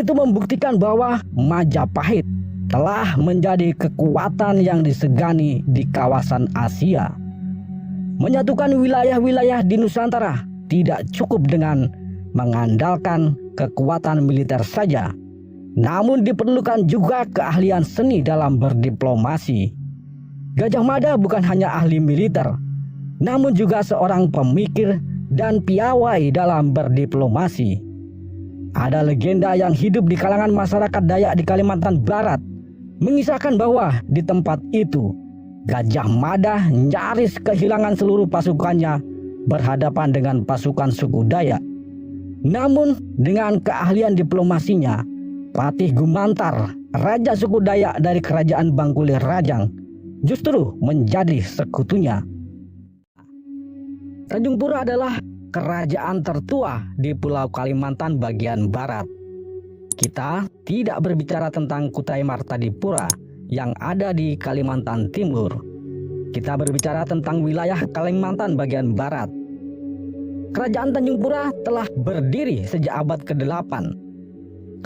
itu membuktikan bahwa Majapahit telah menjadi kekuatan yang disegani di kawasan Asia. Menyatukan wilayah-wilayah di Nusantara tidak cukup dengan mengandalkan kekuatan militer saja, namun diperlukan juga keahlian seni dalam berdiplomasi. Gajah Mada bukan hanya ahli militer, namun juga seorang pemikir dan piawai dalam berdiplomasi. Ada legenda yang hidup di kalangan masyarakat Dayak di Kalimantan Barat mengisahkan bahwa di tempat itu Gajah Mada nyaris kehilangan seluruh pasukannya berhadapan dengan pasukan suku Dayak. Namun dengan keahlian diplomasinya, Patih Gumantar, raja suku Dayak dari kerajaan Bangkulir Rajang, justru menjadi sekutunya. Tanjung Pura adalah kerajaan tertua di Pulau Kalimantan bagian barat. Kita tidak berbicara tentang Kutai Martadipura yang ada di Kalimantan Timur. Kita berbicara tentang wilayah Kalimantan bagian barat. Kerajaan Tanjung Pura telah berdiri sejak abad ke-8.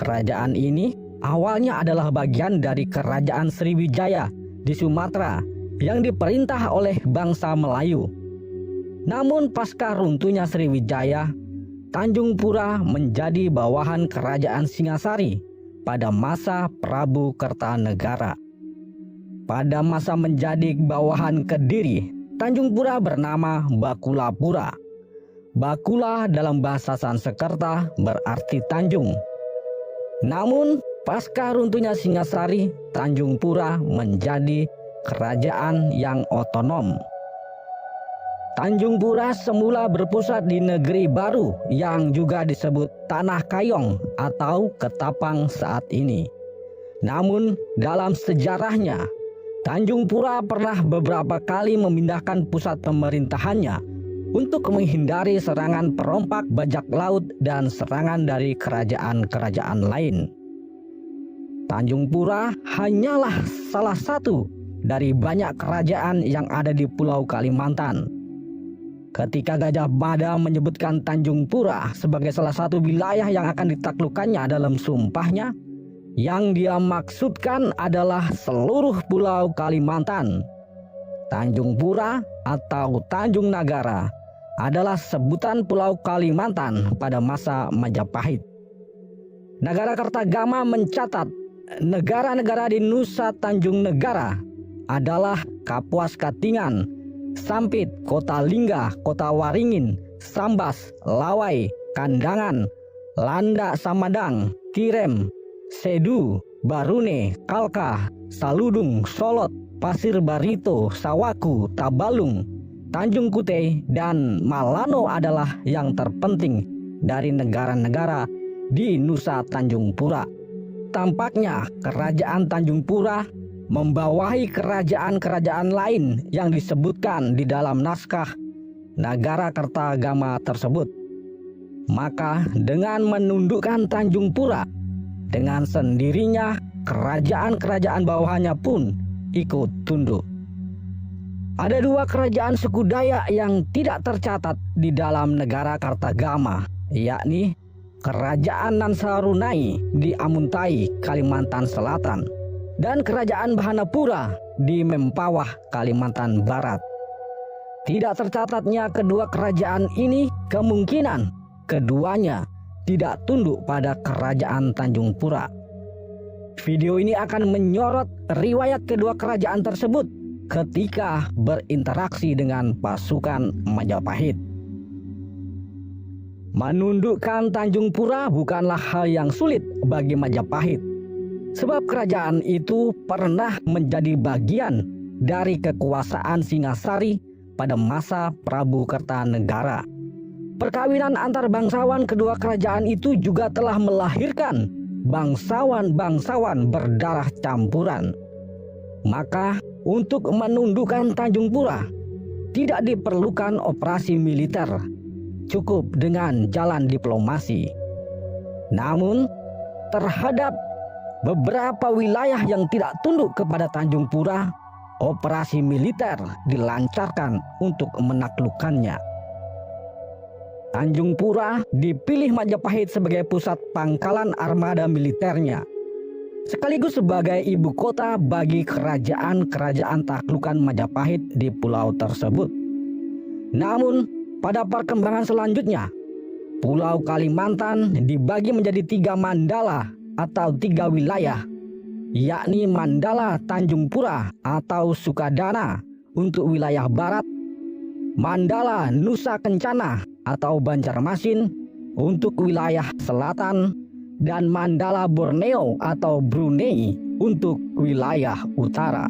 Kerajaan ini awalnya adalah bagian dari Kerajaan Sriwijaya di Sumatera yang diperintah oleh bangsa Melayu. Namun pasca runtuhnya Sriwijaya, Tanjung Pura menjadi bawahan Kerajaan Singasari pada masa Prabu Kertanegara. Pada masa menjadi bawahan Kediri, Tanjung Pura bernama Bakulapura. Bakula dalam bahasa Sanskerta berarti Tanjung. Namun pasca runtuhnya Singasari, Tanjung Pura menjadi kerajaan yang otonom. Tanjung Pura semula berpusat di negeri baru yang juga disebut Tanah Kayong atau Ketapang saat ini. Namun dalam sejarahnya, Tanjung Pura pernah beberapa kali memindahkan pusat pemerintahannya untuk menghindari serangan perompak bajak laut dan serangan dari kerajaan-kerajaan lain. Tanjung Pura hanyalah salah satu dari banyak kerajaan yang ada di Pulau Kalimantan. Ketika Gajah Mada menyebutkan Tanjung Pura sebagai salah satu wilayah yang akan ditaklukkannya dalam sumpahnya, yang dia maksudkan adalah seluruh Pulau Kalimantan. Tanjung Pura atau Tanjung Nagara adalah sebutan Pulau Kalimantan pada masa Majapahit. Nagara Kertagama mencatat negara-negara di Nusa Tanjung Negara adalah Kapuas Katingan, Sampit, Kota Lingga, Kota Waringin, Sambas, Lawai, Kandangan, Landa Samadang, Tirem, Sedu, Barune, Kalkah, Saludung, Solot, Pasir Barito, Sawaku, Tabalung, Tanjung Kute, dan Malano adalah yang terpenting dari negara-negara di Nusa Tanjung Pura. Tampaknya kerajaan Tanjung Pura membawahi kerajaan-kerajaan lain yang disebutkan di dalam naskah Nagara Kertagama tersebut. Maka dengan menundukkan Tanjung Pura, dengan sendirinya kerajaan-kerajaan bawahannya pun ikut tunduk. Ada dua kerajaan suku Dayak yang tidak tercatat di dalam Negara Kertagama, yakni Kerajaan Nansarunai di Amuntai, Kalimantan Selatan, dan Kerajaan Bahanapura di Mempawah, Kalimantan Barat. Tidak tercatatnya kedua kerajaan ini kemungkinan keduanya tidak tunduk pada Kerajaan Tanjung Pura. Video ini akan menyorot riwayat kedua kerajaan tersebut ketika berinteraksi dengan pasukan Majapahit. Menundukkan Tanjung Pura bukanlah hal yang sulit bagi Majapahit, sebab kerajaan itu pernah menjadi bagian dari kekuasaan Singasari pada masa Prabu Kertanegara. Perkawinan antar bangsawan kedua kerajaan itu juga telah melahirkan bangsawan-bangsawan berdarah campuran. Maka untuk menundukkan Tanjung Pura tidak diperlukan operasi militer, cukup dengan jalan diplomasi. Namun terhadap beberapa wilayah yang tidak tunduk kepada Tanjung Pura, operasi militer dilancarkan untuk menaklukkannya. Tanjung Pura dipilih Majapahit sebagai pusat pangkalan armada militernya, sekaligus sebagai ibu kota bagi kerajaan-kerajaan taklukan Majapahit di pulau tersebut. Namun, pada perkembangan selanjutnya, Pulau Kalimantan dibagi menjadi 3 mandala atau 3 wilayah, yakni Mandala Tanjung Pura atau Sukadana untuk wilayah barat, Mandala Nusa Kencana atau Banjarmasin untuk wilayah selatan, dan Mandala Borneo atau Brunei untuk wilayah utara.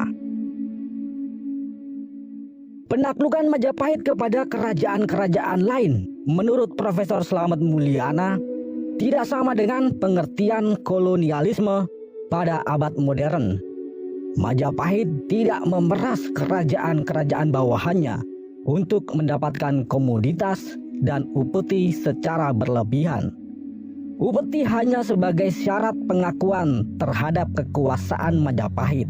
Penaklukan Majapahit kepada kerajaan-kerajaan lain menurut Profesor Slamet Mulyana tidak sama dengan pengertian kolonialisme pada abad modern. Majapahit tidak memeras kerajaan-kerajaan bawahannya untuk mendapatkan komoditas dan upeti secara berlebihan. Upeti hanya sebagai syarat pengakuan terhadap kekuasaan Majapahit.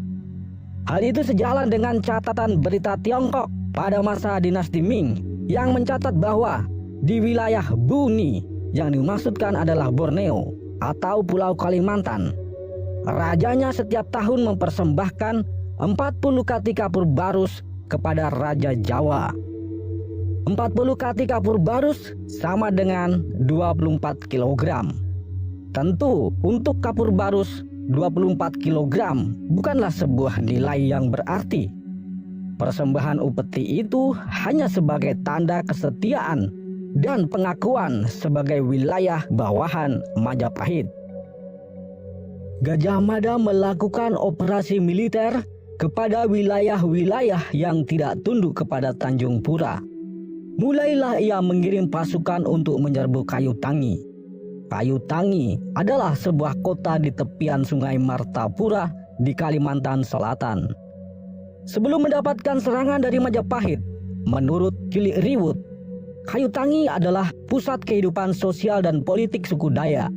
Hal itu sejalan dengan catatan berita Tiongkok pada masa dinasti Ming yang mencatat bahwa di wilayah Buni yang dimaksudkan adalah Borneo atau Pulau Kalimantan, rajanya setiap tahun mempersembahkan 40 kati kapur barus kepada Raja Jawa. 40 kati kapur barus sama dengan 24 kg. Tentu untuk kapur barus 24 kg bukanlah sebuah nilai yang berarti. Persembahan upeti itu hanya sebagai tanda kesetiaan dan pengakuan sebagai wilayah bawahan Majapahit. Gajah Mada melakukan operasi militer kepada wilayah-wilayah yang tidak tunduk kepada Tanjung Pura. Mulailah ia mengirim pasukan untuk menyerbu Kayu Tangi. Kayu Tangi adalah sebuah kota di tepian Sungai Martapura di Kalimantan Selatan. Sebelum mendapatkan serangan dari Majapahit, menurut Cilik Riwut, Kayu Tangi adalah pusat kehidupan sosial dan politik suku Dayak.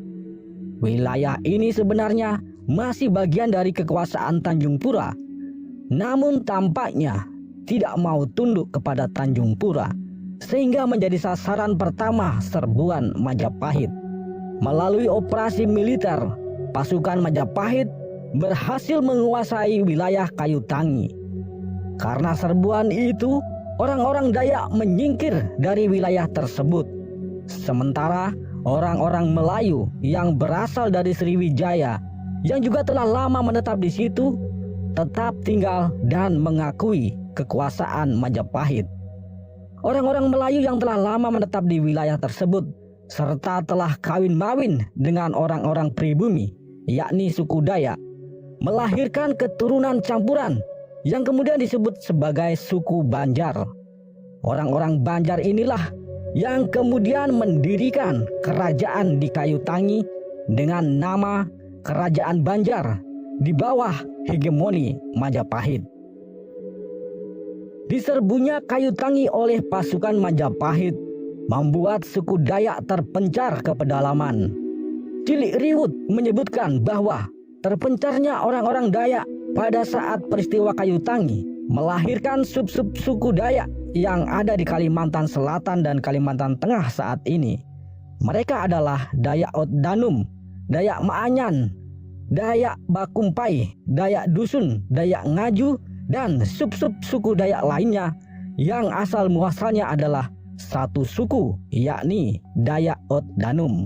Wilayah ini sebenarnya masih bagian dari kekuasaan Tanjung Pura, namun tampaknya tidak mau tunduk kepada Tanjung Pura, sehingga menjadi sasaran pertama serbuan Majapahit. Melalui operasi militer, pasukan Majapahit berhasil menguasai wilayah Kayu Tangi. Karena serbuan itu, orang-orang Dayak menyingkir dari wilayah tersebut. Sementara orang-orang Melayu yang berasal dari Sriwijaya, yang juga telah lama menetap di situ, tetap tinggal dan mengakui kekuasaan Majapahit. Orang-orang Melayu yang telah lama menetap di wilayah tersebut serta telah kawin-mawin dengan orang-orang pribumi, yakni suku Dayak, melahirkan keturunan campuran yang kemudian disebut sebagai suku Banjar. Orang-orang Banjar inilah yang kemudian mendirikan kerajaan di Kayu Tangi dengan nama Kerajaan Banjar di bawah hegemoni Majapahit. Diserbunya Kayu Tangi oleh pasukan Majapahit membuat suku Dayak terpencar ke pedalaman. Cilik Riwut menyebutkan bahwa terpencarnya orang-orang Dayak pada saat peristiwa Kayu Tangi melahirkan sub-sub suku Dayak yang ada di Kalimantan Selatan dan Kalimantan Tengah saat ini. Mereka adalah Dayak Ot Danum, Dayak Maanyan, Dayak Bakumpai, Dayak Dusun, Dayak Ngaju, dan sub-sub suku Dayak lainnya yang asal muasalnya adalah satu suku, yakni Dayak Ot Danum.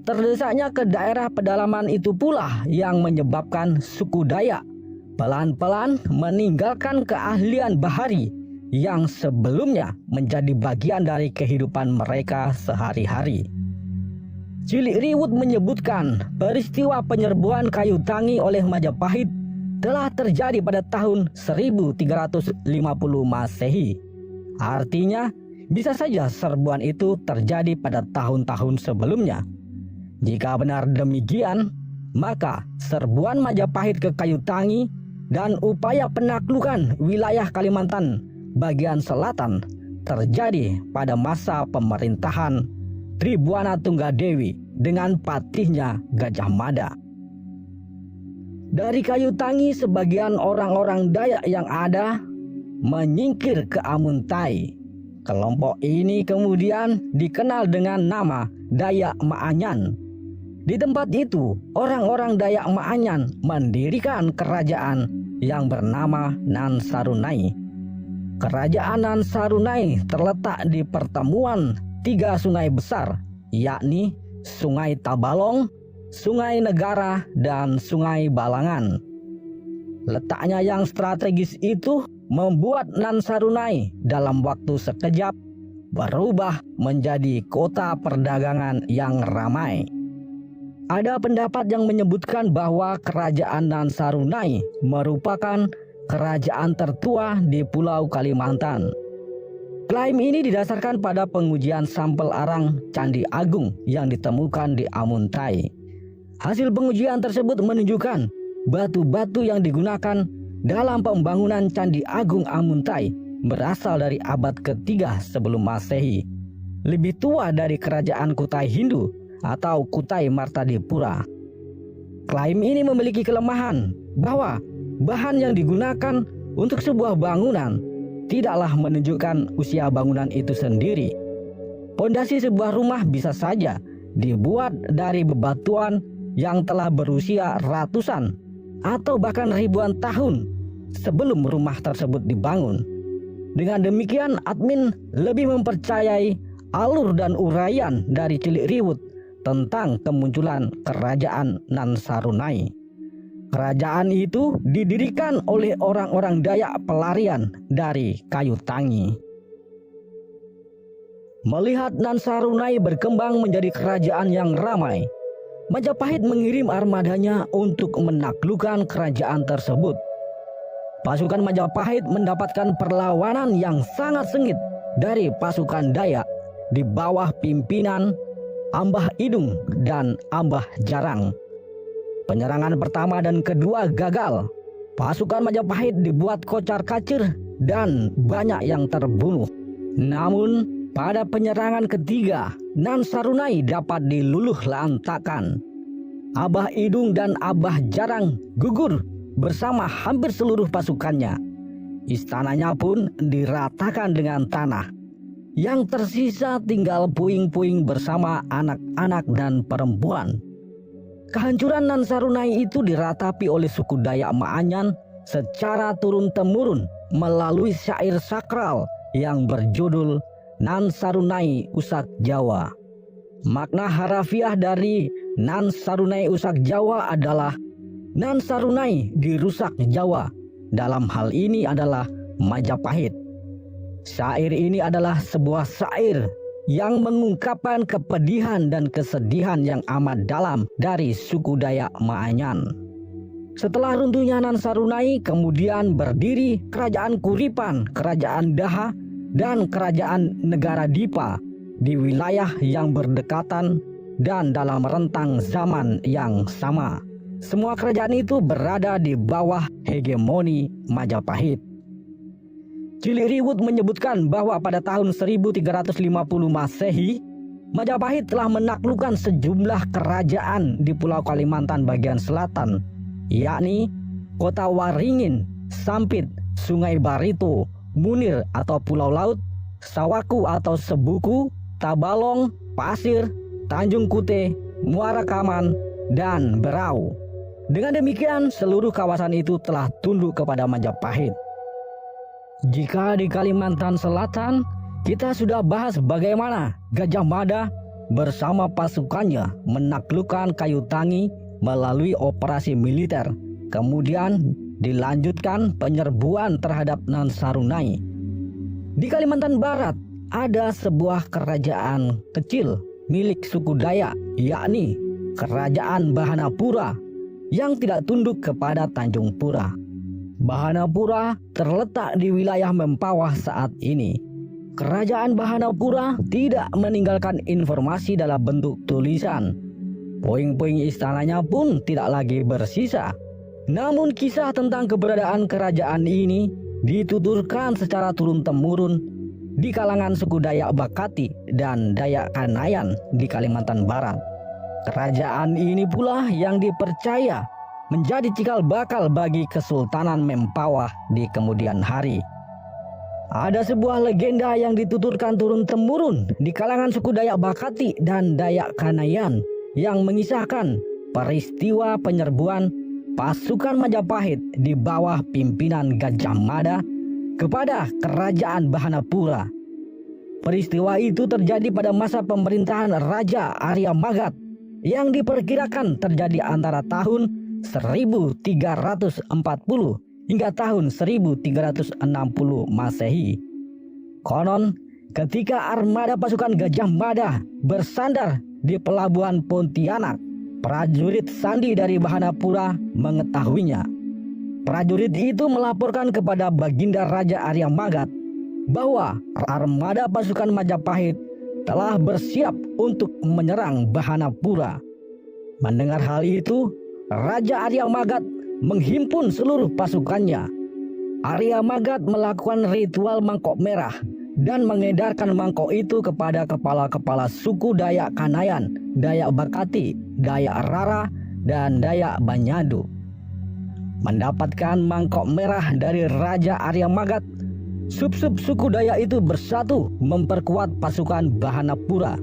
Terdesaknya ke daerah pedalaman itu pula yang menyebabkan suku Dayak pelan-pelan meninggalkan keahlian bahari yang sebelumnya menjadi bagian dari kehidupan mereka sehari-hari. Cilik Riwut menyebutkan peristiwa penyerbuan Kayu Tangi oleh Majapahit telah terjadi pada tahun 1350 Masehi. Artinya, bisa saja serbuan itu terjadi pada tahun-tahun sebelumnya. Jika benar demikian, maka serbuan Majapahit ke Kayu Tangi dan upaya penaklukan wilayah Kalimantan bagian selatan terjadi pada masa pemerintahan Tribuana Tunggadewi dengan patihnya Gajah Mada. Dari Kayu Tangi, sebagian orang-orang Dayak yang ada menyingkir ke Amuntai. Kelompok ini kemudian dikenal dengan nama Dayak Maanyan. Di tempat itu, orang-orang Dayak Maanyan mendirikan kerajaan yang bernama Nan Sarunai. Kerajaan Nan Sarunai terletak di pertemuan 3 sungai besar, yakni Sungai Tabalong, Sungai Negara, dan Sungai Balangan. Letaknya yang strategis itu membuat Nan Sarunai dalam waktu sekejap berubah menjadi kota perdagangan yang ramai. Ada pendapat yang menyebutkan bahwa kerajaan Nan Sarunai merupakan kerajaan tertua di Pulau Kalimantan. Klaim ini didasarkan pada pengujian sampel arang Candi Agung yang ditemukan di Amuntai. Hasil pengujian tersebut menunjukkan batu-batu yang digunakan dalam pembangunan Candi Agung Amuntai berasal dari abad ke-3 sebelum Masehi, lebih tua dari kerajaan Kutai Hindu atau Kutai Martadipura. Klaim ini memiliki kelemahan bahwa bahan yang digunakan untuk sebuah bangunan tidaklah menunjukkan usia bangunan itu sendiri. Pondasi sebuah rumah bisa saja dibuat dari bebatuan yang telah berusia ratusan atau bahkan ribuan tahun sebelum rumah tersebut dibangun. Dengan demikian, admin lebih mempercayai alur dan uraian dari Cilik Riwut tentang kemunculan kerajaan Nan Sarunai. Kerajaan itu didirikan oleh orang-orang Dayak pelarian dari kayu tangi. Melihat Nan Sarunai berkembang menjadi kerajaan yang ramai, Majapahit mengirim armadanya untuk menaklukkan kerajaan tersebut. Pasukan Majapahit mendapatkan perlawanan yang sangat sengit dari pasukan Dayak di bawah pimpinan Ambah Idung dan Ambah Jarang. Penyerangan pertama dan kedua gagal. Pasukan Majapahit dibuat kocar-kacir dan banyak yang terbunuh. Namun pada penyerangan ketiga, Nan Sarunai dapat diluluh lantakkan. Abah Idung dan Abah Jarang gugur bersama hampir seluruh pasukannya. Istananya pun diratakan dengan tanah. Yang tersisa tinggal puing-puing bersama anak-anak dan perempuan. Kehancuran Nan Sarunai itu diratapi oleh suku Dayak Maanyan secara turun-temurun melalui syair sakral yang berjudul Nan Sarunai Usak Jawa. Makna harafiah dari Nan Sarunai Usak Jawa adalah Nan Sarunai dirusak Jawa. Dalam hal ini adalah Majapahit. Syair ini adalah sebuah syair yang mengungkapkan kepedihan dan kesedihan yang amat dalam dari suku Dayak Maanyan. Setelah runtuhnya Nan Sarunai, kemudian berdiri Kerajaan Kuripan, Kerajaan Daha, dan Kerajaan Negara Dipa di wilayah yang berdekatan dan dalam rentang zaman yang sama. Semua kerajaan itu berada di bawah hegemoni Majapahit. Cilik Riwut menyebutkan bahwa pada tahun 1350 Masehi, Majapahit telah menaklukkan sejumlah kerajaan di Pulau Kalimantan bagian selatan, yakni Kota Waringin, Sampit, Sungai Barito, Munir atau Pulau Laut, Sawaku atau Sebuku, Tabalong, Pasir, Tanjung Kute, Muara Kaman, dan Berau. Dengan demikian, seluruh kawasan itu telah tunduk kepada Majapahit. Jika di Kalimantan Selatan, kita sudah bahas bagaimana Gajah Mada bersama pasukannya menaklukkan Kayu Tangi melalui operasi militer. Kemudian dilanjutkan penyerbuan terhadap Nan Sarunai. Di Kalimantan Barat ada sebuah kerajaan kecil milik suku Dayak, yakni Kerajaan Bahanapura yang tidak tunduk kepada Tanjung Pura. Bahanapura terletak di wilayah Mempawah saat ini. Kerajaan Bahanapura tidak meninggalkan informasi dalam bentuk tulisan. Puing-puing istananya pun tidak lagi bersisa. Namun kisah tentang keberadaan kerajaan ini dituturkan secara turun-temurun di kalangan suku Dayak Bakati dan Dayak Kanayan di Kalimantan Barat. Kerajaan ini pula yang dipercaya menjadi cikal bakal bagi Kesultanan Mempawah di kemudian hari. Ada sebuah legenda yang dituturkan turun-temurun di kalangan suku Dayak Bakati dan Dayak Kanayan yang mengisahkan peristiwa penyerbuan pasukan Majapahit di bawah pimpinan Gajah Mada kepada kerajaan Bahanapura. Peristiwa itu terjadi pada masa pemerintahan Raja Arya Magat yang diperkirakan terjadi antara tahun 1340 hingga tahun 1360 Masehi. Konon, ketika armada pasukan Gajah Mada bersandar di pelabuhan Pontianak, prajurit sandi dari Bahanapura mengetahuinya. Prajurit itu melaporkan kepada Baginda Raja Arya Magat bahwa armada pasukan Majapahit telah bersiap untuk menyerang Bahanapura. Mendengar hal itu, Raja Arya Magat menghimpun seluruh pasukannya. Arya Magat melakukan ritual mangkok merah dan mengedarkan mangkok itu kepada kepala-kepala suku Dayak Kanayan, Dayak Bakati, Dayak Rara, dan Dayak Banyadu. Mendapatkan mangkok merah dari Raja Arya Magat, sub-sub suku Dayak itu bersatu memperkuat pasukan Bahanapura.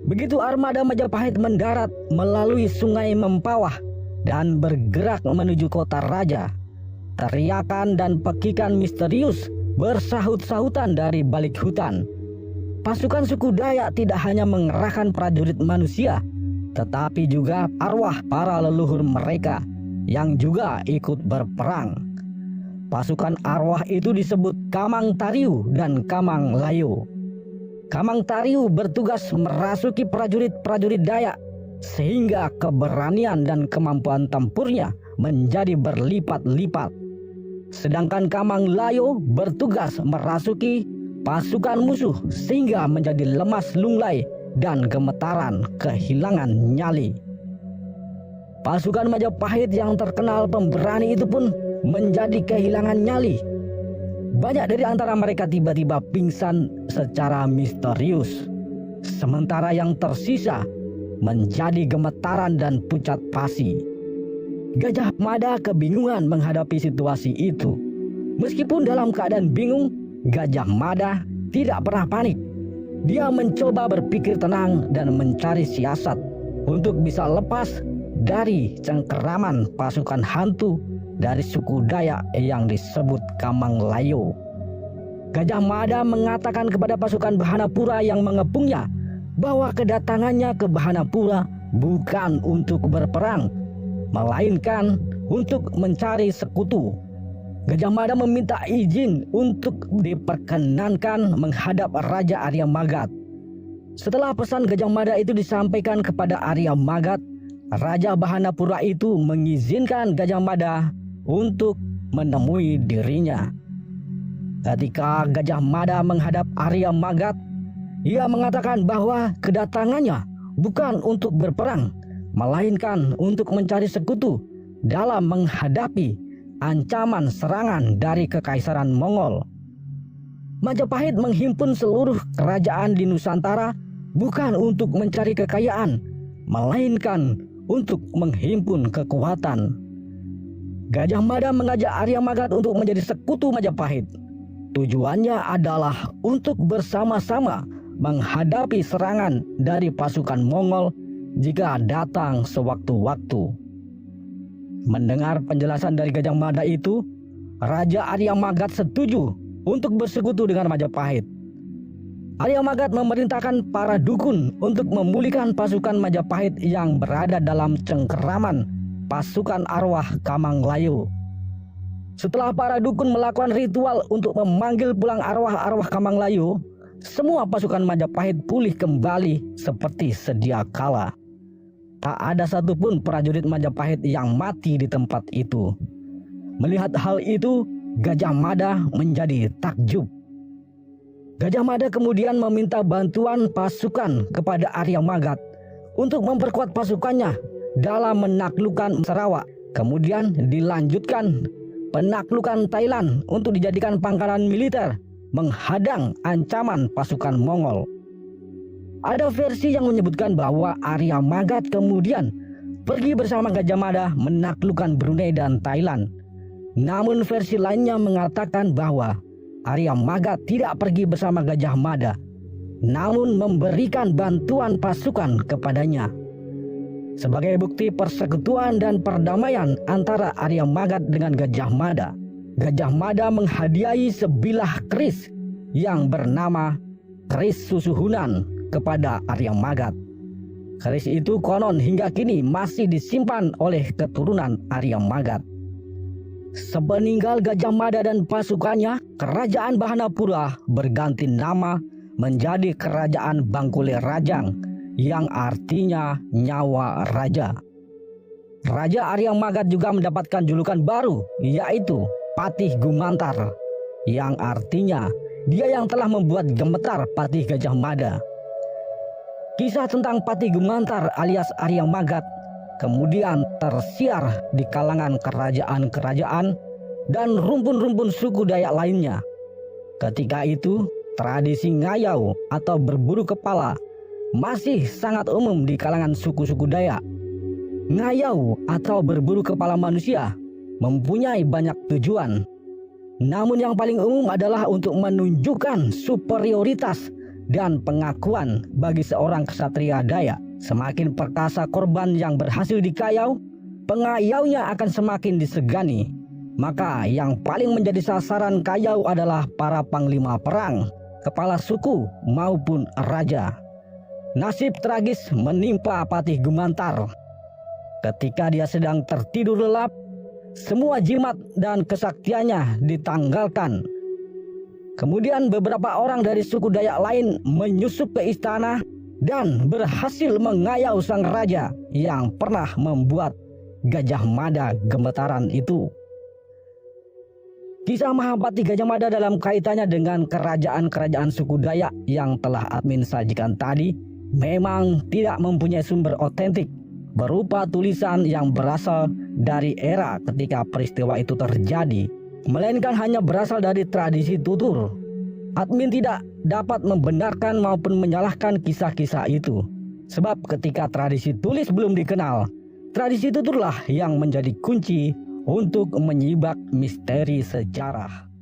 Begitu armada Majapahit mendarat melalui Sungai Mempawah dan bergerak menuju kota raja, teriakan dan pekikan misterius bersahut-sahutan dari balik hutan. Pasukan suku Dayak tidak hanya mengerahkan prajurit manusia, tetapi juga arwah para leluhur mereka yang juga ikut berperang. Pasukan arwah itu disebut Kamang Tariu dan Kamang Layo. Kamang Tariu bertugas merasuki prajurit-prajurit Dayak sehingga keberanian dan kemampuan tempurnya menjadi berlipat-lipat. Sedangkan Kamang Layo bertugas merasuki pasukan musuh sehingga menjadi lemas lunglai dan gemetaran kehilangan nyali. Pasukan Majapahit yang terkenal pemberani itu pun menjadi kehilangan nyali. Banyak dari antara mereka tiba-tiba pingsan secara misterius, sementara yang tersisa menjadi gemetaran dan pucat pasi. Gajah Mada kebingungan menghadapi situasi itu. Meskipun dalam keadaan bingung, Gajah Mada tidak pernah panik. Dia mencoba berpikir tenang dan mencari siasat untuk bisa lepas dari cengkeraman pasukan hantu dari suku Dayak yang disebut Kamang Layo. Gajah Mada mengatakan kepada pasukan Bahanapura yang mengepungnya bahwa kedatangannya ke Bahanapura bukan untuk berperang, melainkan untuk mencari sekutu. Gajah Mada meminta izin untuk diperkenankan menghadap Raja Arya Magat. Setelah pesan Gajah Mada itu disampaikan kepada Arya Magat, Raja Bahanapura itu mengizinkan Gajah Mada untuk menemui dirinya. Ketika Gajah Mada menghadap Arya Magat, ia mengatakan bahwa kedatangannya bukan untuk berperang, melainkan untuk mencari sekutu dalam menghadapi ancaman serangan dari Kekaisaran Mongol. Majapahit menghimpun seluruh kerajaan di Nusantara bukan untuk mencari kekayaan, melainkan untuk menghimpun kekuatan. Gajah Mada mengajak Arya Magat untuk menjadi sekutu Majapahit. Tujuannya adalah untuk bersama-sama menghadapi serangan dari pasukan Mongol jika datang sewaktu-waktu. Mendengar penjelasan dari Gajah Mada itu, Raja Arya Magat setuju untuk bersekutu dengan Majapahit. Arya Magat memerintahkan para dukun untuk memulihkan pasukan Majapahit yang berada dalam cengkeraman pasukan arwah Kamang Layo. Setelah para dukun melakukan ritual untuk memanggil pulang arwah-arwah Kamang Layo, semua pasukan Majapahit pulih kembali seperti sedia kala. Tak ada satupun prajurit Majapahit yang mati di tempat itu. Melihat hal itu, Gajah Mada menjadi takjub. Gajah Mada kemudian meminta bantuan pasukan kepada Arya Magat untuk memperkuat pasukannya dalam menaklukkan Sarawak. Kemudian dilanjutkan penaklukan Thailand untuk dijadikan pangkalan militer menghadang ancaman pasukan Mongol. Ada versi yang menyebutkan bahwa Arya Magat kemudian pergi bersama Gajah Mada menaklukkan Brunei dan Thailand. Namun versi lainnya mengatakan bahwa Arya Maga tidak pergi bersama Gajah Mada, namun memberikan bantuan pasukan kepadanya. Sebagai bukti persekutuan dan perdamaian antara Arya Magat dengan Gajah Mada menghadiahi sebilah keris yang bernama keris Susuhunan kepada Arya Magat. Keris itu konon hingga kini masih disimpan oleh keturunan Arya Magat. Sepeninggal Gajah Mada dan pasukannya, Kerajaan Bahanapura berganti nama menjadi Kerajaan Bangkule Rajang, yang artinya nyawa raja. Raja Arya Magat juga mendapatkan julukan baru, yaitu Patih Gumantar, yang artinya dia yang telah membuat gemetar Patih Gajah Mada. Kisah tentang Patih Gumantar alias Arya Magat kemudian tersiar di kalangan kerajaan-kerajaan dan rumpun-rumpun suku Dayak lainnya. Ketika itu, tradisi ngayau atau berburu kepala masih sangat umum di kalangan suku-suku Dayak. Ngayau atau berburu kepala manusia mempunyai banyak tujuan. Namun yang paling umum adalah untuk menunjukkan superioritas dan pengakuan bagi seorang ksatria Dayak. Semakin perkasa korban yang berhasil dikayau, pengayaunya akan semakin disegani. Maka yang paling menjadi sasaran kayau adalah para panglima perang, kepala suku maupun raja. Nasib tragis menimpa Patih Gumantar. Ketika dia sedang tertidur lelap, semua jimat dan kesaktiannya ditanggalkan. Kemudian beberapa orang dari suku Dayak lain menyusup ke istana dan berhasil mengayau sang raja yang pernah membuat Gajah Mada gemetaran itu. Kisah Mahapatih Gajah Mada dalam kaitannya dengan kerajaan-kerajaan suku Dayak yang telah admin sajikan tadi memang tidak mempunyai sumber otentik berupa tulisan yang berasal dari era ketika peristiwa itu terjadi, melainkan hanya berasal dari tradisi tutur. Admin tidak dapat membenarkan maupun menyalahkan kisah-kisah itu, sebab ketika tradisi tulis belum dikenal, tradisi tuturlah yang menjadi kunci untuk menyibak misteri sejarah.